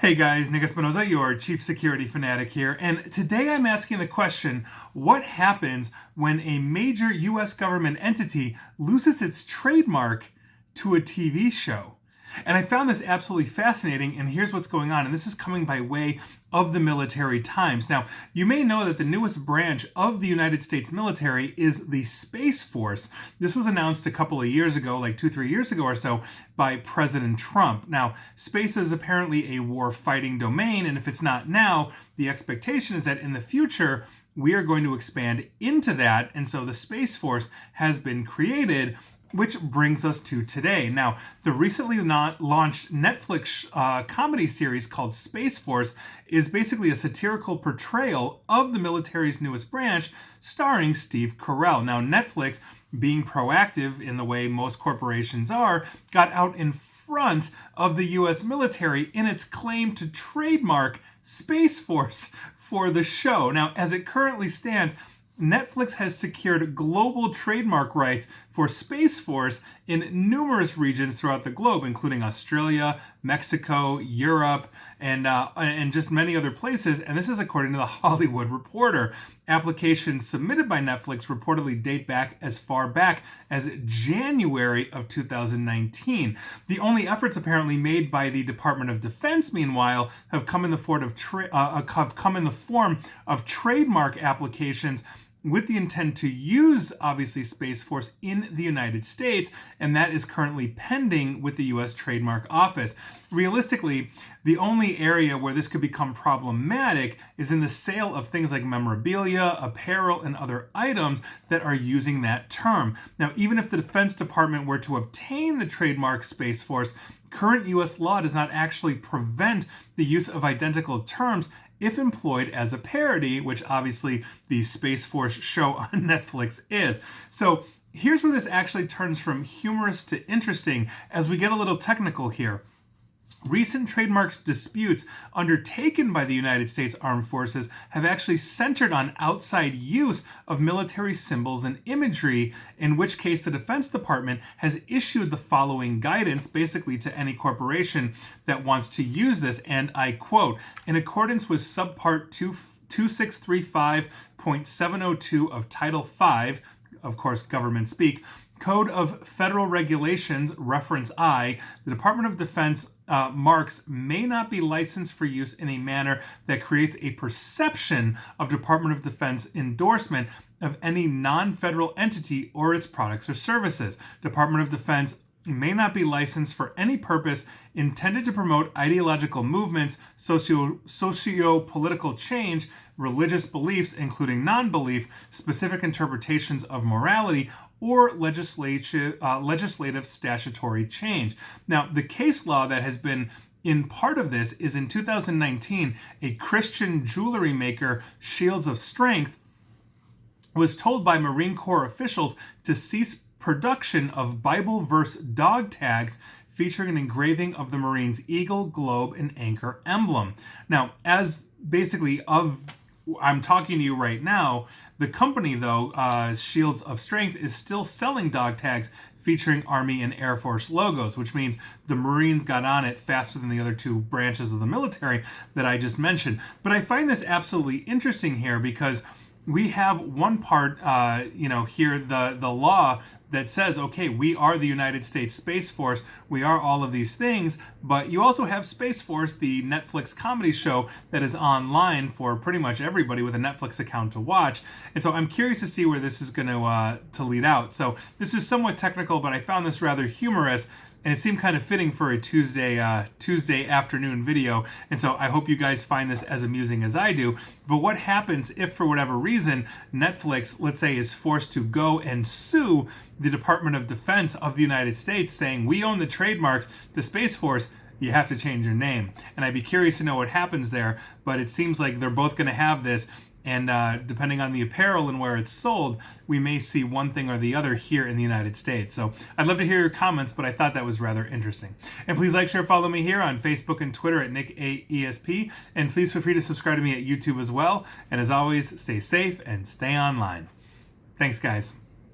Hey guys, Nick Espinoza, your chief security fanatic here, and today I'm asking the question, what happens when a major US government entity loses its trademark to a TV show? And I found this absolutely fascinating, and here's what's going on, and this is coming by way of the Military Times. Now, you may know that the newest branch of the United States military is the Space Force. This was announced a couple of years ago, like 2-3 years ago or so, by President Trump. Now, space is apparently a war-fighting domain, and if it's not now, the expectation is that in the future, we are going to expand into that, and so the Space Force has been created, which brings us to today. Now, the recently launched Netflix comedy series called Space Force is basically a satirical portrayal of the military's newest branch, starring Steve Carell. Now, Netflix, being proactive in the way most corporations are, got out in front of the US military in its claim to trademark Space Force for the show. Now, as it currently stands, Netflix has secured global trademark rights for Space Force in numerous regions throughout the globe, including Australia, Mexico, Europe, and just many other places. And this is according to the Hollywood Reporter. Applications submitted by Netflix reportedly date back as far back as January of 2019. The only efforts apparently made by the Department of Defense, meanwhile, have come in the form of trademark applications with the intent to use, obviously, Space Force in the United States, and that is currently pending with the U.S. Trademark Office. Realistically, the only area where this could become problematic is in the sale of things like memorabilia, apparel, and other items that are using that term. Now, even if the Defense Department were to obtain the trademark Space Force, current U.S. law does not actually prevent the use of identical terms if employed as a parody, which obviously the Space Force show on Netflix is. So here's where this actually turns from humorous to interesting as we get a little technical here. Recent trademarks disputes undertaken by the United States Armed Forces have actually centered on outside use of military symbols and imagery, in which case the Defense Department has issued the following guidance basically to any corporation that wants to use this, and I quote, "In accordance with subpart 2635.702 of Title V," of course, government speak, Code of Federal Regulations, reference I, the Department of Defense marks may not be licensed for use in a manner that creates a perception of Department of Defense endorsement of any non-federal entity or its products or services. Department of Defense may not be licensed for any purpose intended to promote ideological movements, socio-political change, religious beliefs, including non-belief, specific interpretations of morality, or legislative statutory change. Now, the case law that has been in part of this is in 2019, a Christian jewelry maker, Shields of Strength, was told by Marine Corps officials to cease production of Bible verse dog tags featuring an engraving of the Marines' eagle, globe, and anchor emblem. Now, as basically I'm talking to you right now, the company, though, Shields of Strength, is still selling dog tags featuring Army and Air Force logos, which means the Marines got on it faster than the other two branches of the military that I just mentioned. But I find this absolutely interesting here because we have one part, here, the law that says, okay, we are the United States Space Force, we are all of these things, but you also have Space Force, the Netflix comedy show that is online for pretty much everybody with a Netflix account to watch. And so I'm curious to see where this is going to lead out. So this is somewhat technical, but I found this rather humorous, and it seemed kind of fitting for a Tuesday afternoon video. And so I hope you guys find this as amusing as I do. But what happens if, for whatever reason, Netflix, let's say, is forced to go and sue the Department of Defense of the United States, saying, we own the trademarks to Space Force, you have to change your name. And I'd be curious to know what happens there, but it seems like they're both going to have this. And depending on the apparel and where it's sold, we may see one thing or the other here in the United States. So I'd love to hear your comments, but I thought that was rather interesting. And please like, share, follow me here on Facebook and Twitter at NickAESP. And please feel free to subscribe to me at YouTube as well. And as always, stay safe and stay online. Thanks, guys.